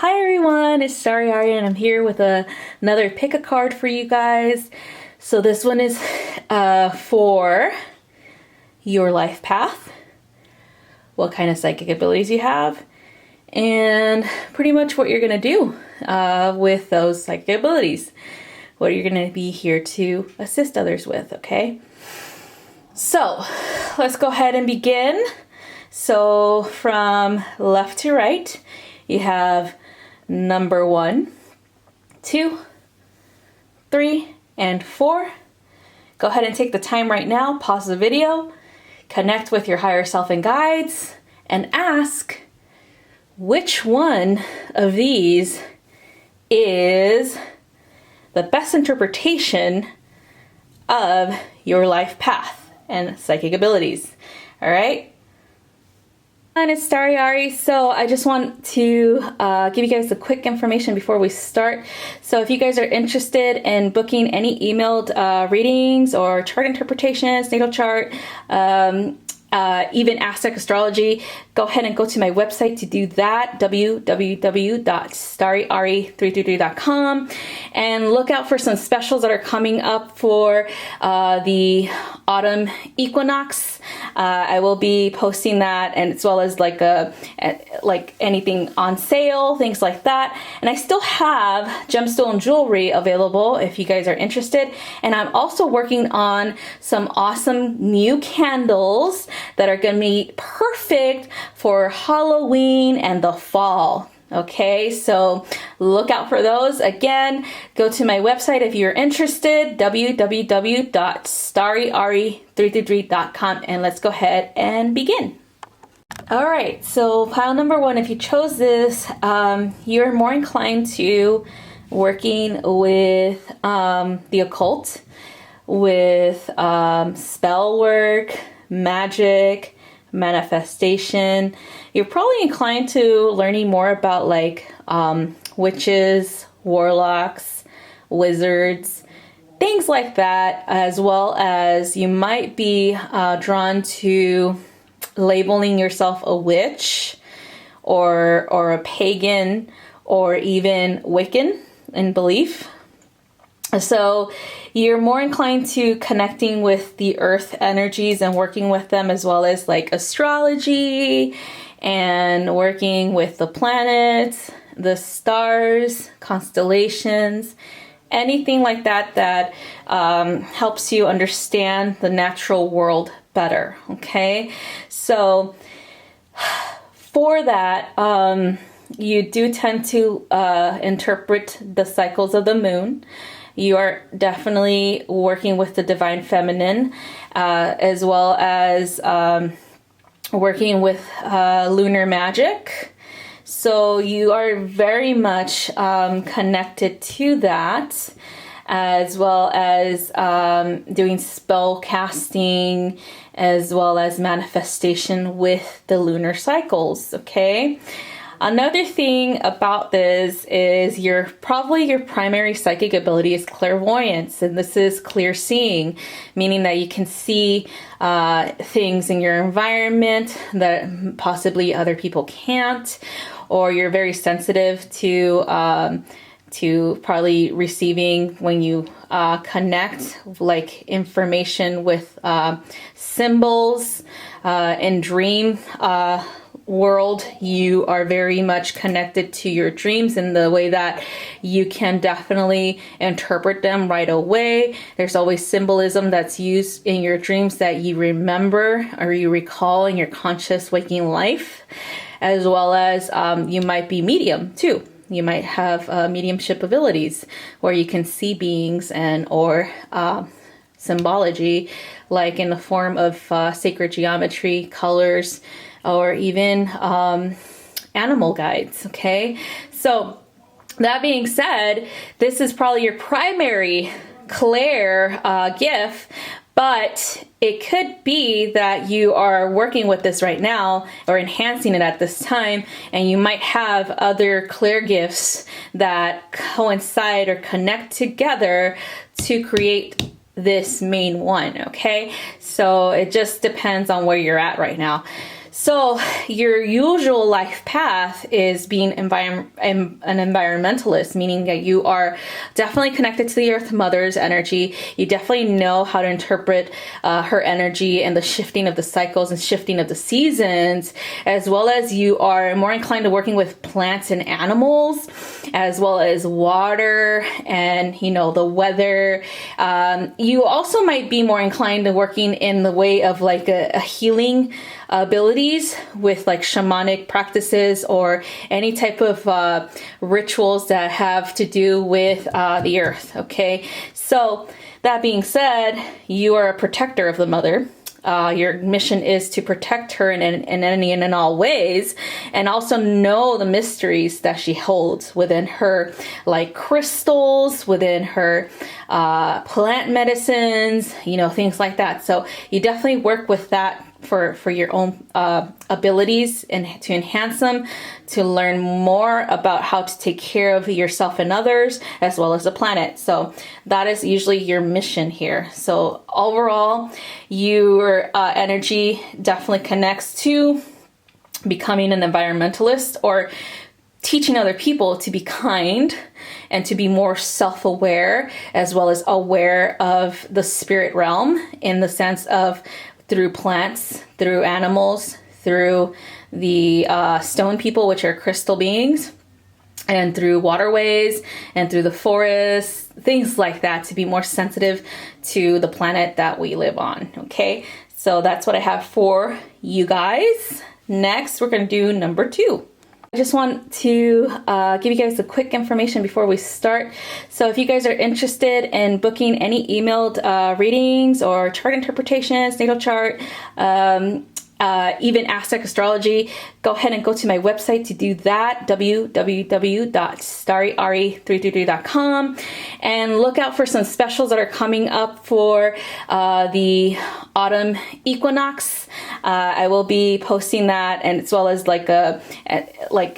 Hi everyone, it's StariAri and I'm here with another pick a card for you guys. So this one is for your life path, what kind of psychic abilities you have, and pretty much what you're going to do with those psychic abilities. What you're going to be here to assist others with, okay? So let's go ahead and begin. So from left to right, you have number 1, 2, 3, and 4. Go ahead and take the time right now, pause the video, connect with your higher self and guides, and ask which one of these is the best interpretation of your life path and psychic abilities. All right? And it's StariAri, so I just want to give you guys the quick information before we start. So if you guys are interested in booking any emailed readings or chart interpretations, natal chart, even Aztec astrology, go ahead and go to my website to do that, www.StariAri333.com, and look out for some specials that are coming up for the autumn equinox. I will be posting that, and as well as like anything on sale, things like that. And I still have gemstone jewelry available if you guys are interested. And I'm also working on some awesome new candles that are going to be perfect for Halloween and the fall. Okay, so look out for those. Again, go to my website if you're interested, www.StariAri333.com, and let's go ahead and begin. All right, so pile number 1, if you chose this, you're more inclined to working with the occult, with spell work, magic, manifestation. You're probably inclined to learning more about like witches, warlocks, wizards, things like that, as well as you might be drawn to labeling yourself a witch or a pagan or even Wiccan in belief. So you're more inclined to connecting with the earth energies and working with them, as well as like astrology and working with the planets, the stars, constellations, anything like that that helps you understand the natural world better. Okay, so for that, you do tend to interpret the cycles of the moon. You are definitely working with the divine feminine, as well as working with lunar magic. So you are very much connected to that, as well as doing spell casting, as well as manifestation with the lunar cycles, okay? Another thing about this is your primary psychic ability is clairvoyance, and this is clear seeing, meaning that you can see things in your environment that possibly other people can't, or you're very sensitive to probably receiving when you connect like information with symbols in dream world. You are very much connected to your dreams in the way that you can definitely interpret them right away. There's always symbolism that's used in your dreams that you remember or you recall in your conscious waking life, as well as you might be medium too. You might have mediumship abilities where you can see beings and or symbology, like in the form of sacred geometry, colors, or even animal guides, okay? So that being said, this is probably your primary clair gift, but it could be that you are working with this right now or enhancing it at this time, and you might have other clair gifts that coincide or connect together to create this main one, okay? So it just depends on where you're at right now. So your usual life path is being an environmentalist, meaning that you are definitely connected to the Earth Mother's energy. You definitely know how to interpret her energy and the shifting of the cycles and shifting of the seasons, as well as you are more inclined to working with plants and animals, as well as water and, you know, the weather. You also might be more inclined to working in the way of like a healing abilities with like shamanic practices or any type of rituals that have to do with the earth. Okay, so that being said, you are a protector of the mother. Your mission is to protect her in any and in all ways, and also know the mysteries that she holds within her, like crystals, within her plant medicines, you know, things like that. So you definitely work with that for your own abilities and to enhance them, to learn more about how to take care of yourself and others, as well as the planet. So that is usually your mission here. So overall, your energy definitely connects to becoming an environmentalist or teaching other people to be kind and to be more self-aware, as well as aware of the spirit realm in the sense of through plants, through animals, through the stone people, which are crystal beings, and through waterways and through the forests, things like that, to be more sensitive to the planet that we live on. Okay, so that's what I have for you guys. Next, we're going to do number 2. I just want to give you guys a quick information before we start. So if you guys are interested in booking any emailed readings or chart interpretations, natal chart, even Aztec astrology, go ahead and go to my website to do that, www.StariAri333.com, and look out for some specials that are coming up for the autumn equinox. I will be posting that, and as well as like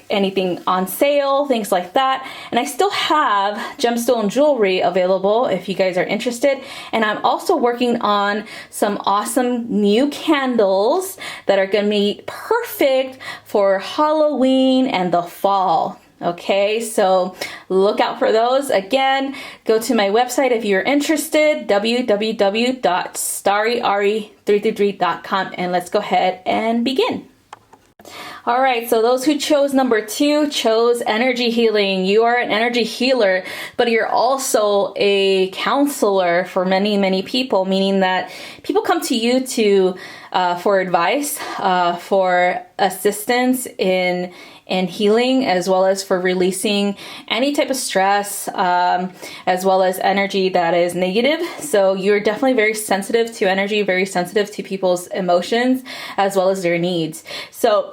anything on sale, things like that. And I still have gemstone jewelry available if you guys are interested. And I'm also working on some awesome new candles that are going to be perfect for Halloween and the fall. Okay, so look out for those. Again, go to my website if you're interested, www.StariAri333.com, and let's go ahead and begin. All right, so those who chose number 2 chose energy healing. You are an energy healer, but you're also a counselor for many, many people, meaning that people come to you for advice, for assistance in healing, as well as for releasing any type of stress, as well as energy that is negative. So you're definitely very sensitive to energy, very sensitive to people's emotions, as well as their needs. So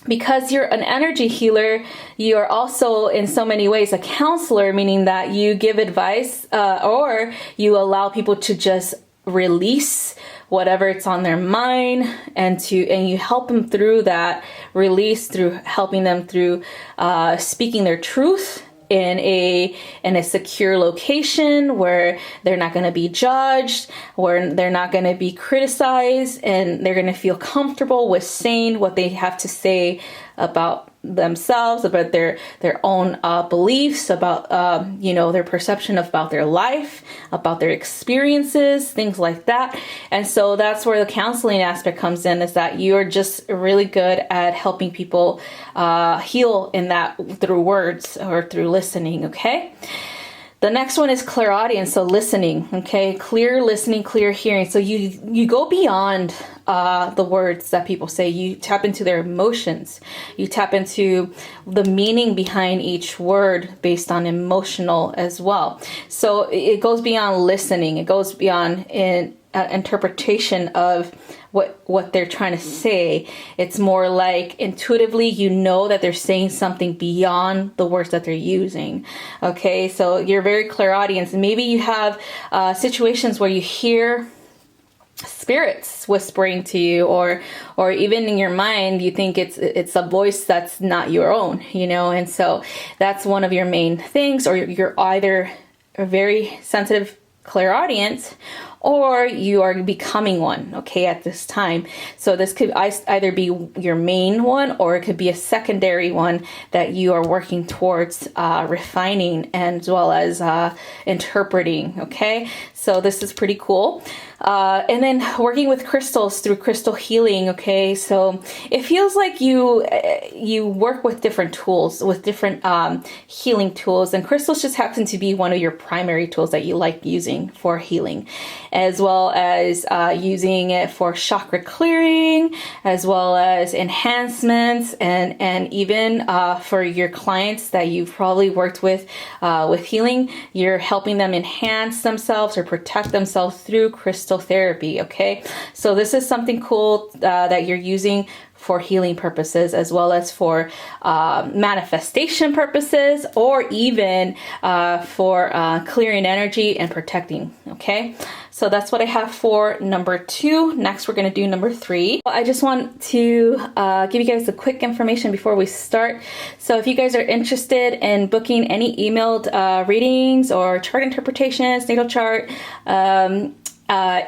because you're an energy healer, you are also in so many ways a counselor, meaning that you give advice or you allow people to just release whatever it's on their mind, and you help them through that release, through helping them through speaking their truth in a secure location where they're not going to be judged, where they're not going to be criticized, and they're going to feel comfortable with saying what they have to say about themselves, about their own beliefs, about their perception about their life, about their experiences, things like that. And so that's where the counseling aspect comes in, is that you're just really good at helping people heal in that through words or through listening. Okay. The next one is clairaudience, so listening, okay? Clear listening, clear hearing. So you go beyond the words that people say. You tap into their emotions. You tap into the meaning behind each word based on emotional as well. So it goes beyond listening. It goes beyond interpretation of what they're trying to say. It's more like intuitively you know that they're saying something beyond the words that they're using. Okay, so you're very clairaudience. Maybe you have situations where you hear spirits whispering to you, or even in your mind you think it's a voice that's not your own, and so that's one of your main things. Or you're either a very sensitive clairaudience, or you are becoming one, okay, at this time. So this could either be your main one, or it could be a secondary one that you are working towards refining as well as interpreting, okay? So this is pretty cool. And then working with crystals through crystal healing, okay? So it feels like you work with different tools, with different healing tools, and crystals just happen to be one of your primary tools that you like using for healing, as well as using it for chakra clearing, as well as enhancements, and even for your clients that you've probably worked with healing, you're helping them enhance themselves or protect themselves through crystal therapy, okay? So this is something cool that you're using for healing purposes, as well as for manifestation purposes, or even for clearing energy and protecting, okay? So that's what I have for number 2. Next, we're going to do number 3. I just want to give you guys a quick information before we start. So if you guys are interested in booking any emailed readings or chart interpretations, natal chart,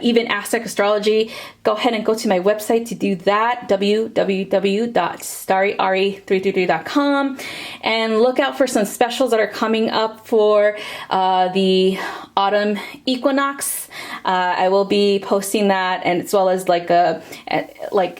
even Aztec astrology, go ahead and go to my website to do that, www.StariAri333.com, and look out for some specials that are coming up for the autumn equinox. I will be posting that, and as well as like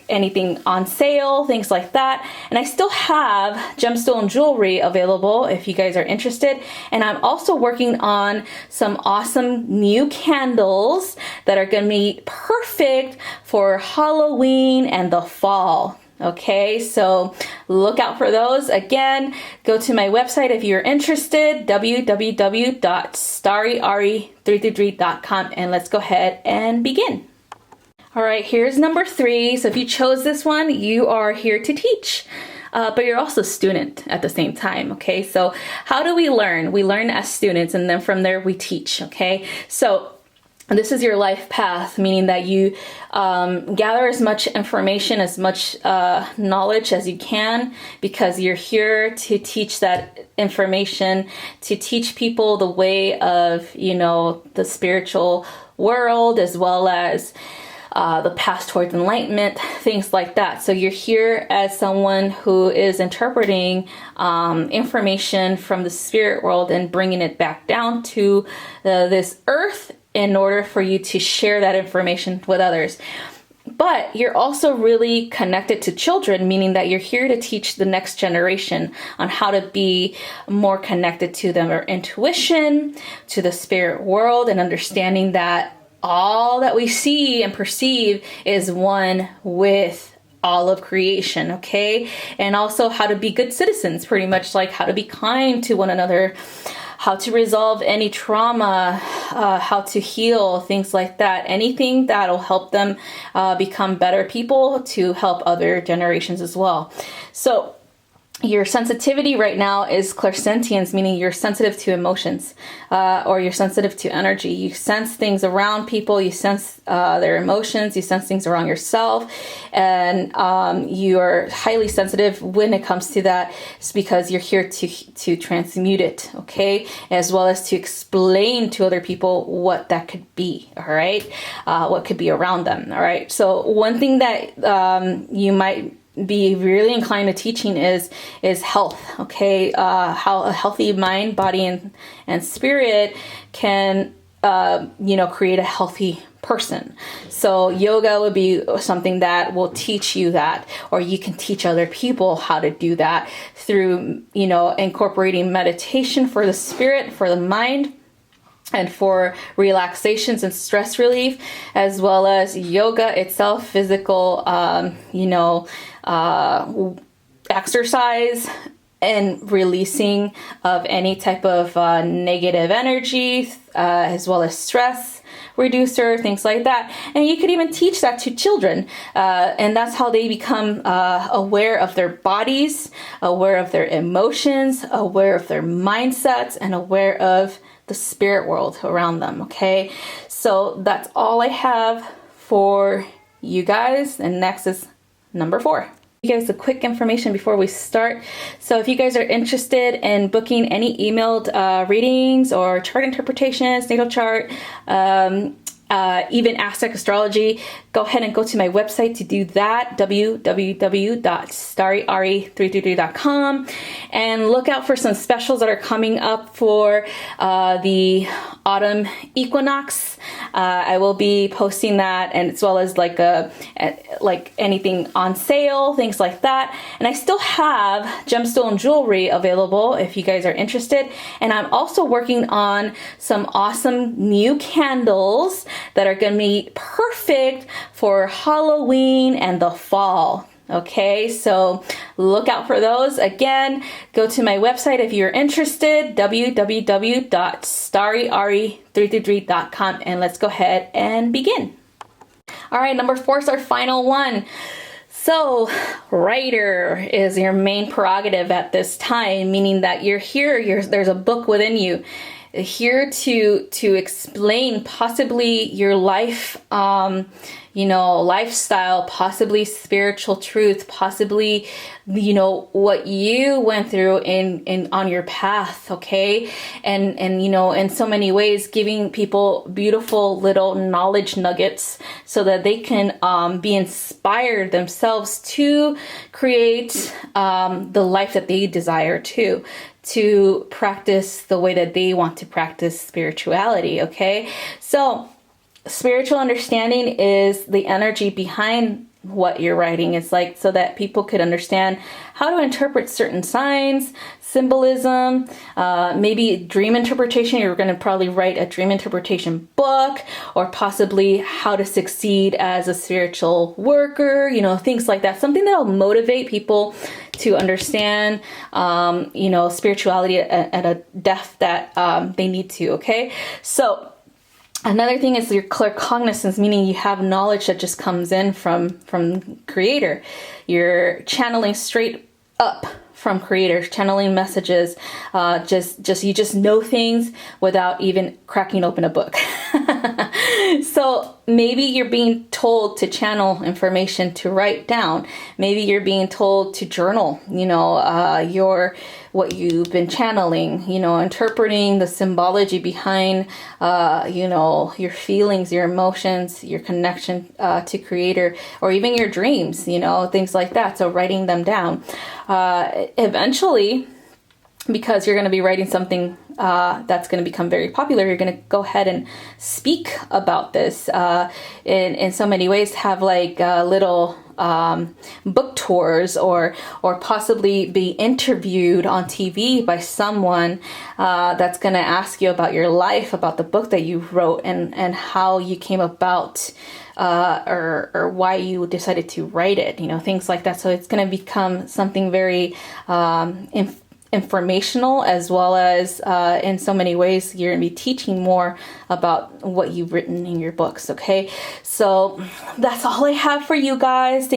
anything on sale, things like that. And I still have gemstone jewelry available if you guys are interested. And I'm also working on some awesome new candles that are going to be perfect for Halloween and the fall. Okay, so look out for those. Again, go to my website if you're interested, www.StariAri333.com, and let's go ahead and begin. All right, here's number 3. So if you chose this one, you are here to teach. But you're also a student at the same time, okay? So how do we learn? We learn as students, and then from there we teach, okay? So this is your life path, meaning that you gather as much information, as much knowledge as you can, because you're here to teach that information, to teach people the way of, the spiritual world, as well as the path towards enlightenment, things like that. So you're here as someone who is interpreting information from the spirit world and bringing it back down to this earth, in order for you to share that information with others. But you're also really connected to children, meaning that you're here to teach the next generation on how to be more connected to their intuition, to the spirit world, and understanding that all that we see and perceive is one with all of creation, okay? And also how to be good citizens, pretty much like how to be kind to one another, how to resolve any trauma, how to heal, things like that. Anything that'll help them become better people to help other generations as well. So your sensitivity right now is clairsentience, meaning you're sensitive to emotions, or you're sensitive to energy. You sense things around people, you sense their emotions, you sense things around yourself, and you are highly sensitive when it comes to that. It's because you're here to transmute it, okay? As well as to explain to other people what that could be, all right? What could be around them, all right? So one thing that you might be really inclined to teaching is health, okay? How a healthy mind, body, and spirit can create a healthy person. So yoga would be something that will teach you that, or you can teach other people how to do that through incorporating meditation for the spirit, for the mind, and for relaxations and stress relief, as well as yoga itself, physical, exercise, and releasing of any type of negative energy, as well as stress reducer, things like that. And you could even teach that to children, and that's how they become aware of their bodies, aware of their emotions, aware of their mindsets, and aware of the spirit world around them, okay? So that's all I have for you guys. And next is number 4. You guys, a quick information before we start. So if you guys are interested in booking any emailed readings or chart interpretations, natal chart, even Aztec astrology, go ahead and go to my website to do that, www.StariAri333.com, and look out for some specials that are coming up for the autumn equinox. I will be posting that, and as well as like anything on sale, things like that. And I still have gemstone jewelry available if you guys are interested. And I'm also working on some awesome new candles that are going to be perfect for Halloween and the fall. Okay, so look out for those. Again, go to my website if you're interested, www.StariAri333.com, and let's go ahead and begin. All right, number 4 is our final one. So, writer is your main prerogative at this time, meaning that you're here, there's a book within you, here to explain possibly your life, lifestyle, possibly spiritual truth, possibly, what you went through on your path. Okay. And, in so many ways, giving people beautiful little knowledge nuggets so that they can, be inspired themselves to create, the life that they desire to practice the way that they want to practice spirituality. Okay. So spiritual understanding is the energy behind what you're writing. It's like so that people could understand how to interpret certain signs, symbolism, maybe dream interpretation. You're going to probably write a dream interpretation book, or possibly how to succeed as a spiritual worker, things like that. Something that'll motivate people to understand, spirituality at a depth that they need to. Okay. So another thing is your claircognizance, meaning you have knowledge that just comes in from Creator. You're channeling straight up from Creator, channeling messages. You just know things without even cracking open a book. So maybe you're being told to channel information to write down. Maybe you're being told to journal, what you've been channeling, interpreting the symbology behind, your feelings, your emotions, your connection to Creator, or even your dreams, things like that. So writing them down. Eventually, because you're going to be writing something that's going to become very popular, you're going to go ahead and speak about this in so many ways, have like little book tours, or possibly be interviewed on TV by someone that's going to ask you about your life, about the book that you wrote, and how you came about, or why you decided to write it, things like that. So it's going to become something very informational, as well as in so many ways you're going to be teaching more about what you've written in your books. Okay, so that's all I have for you guys.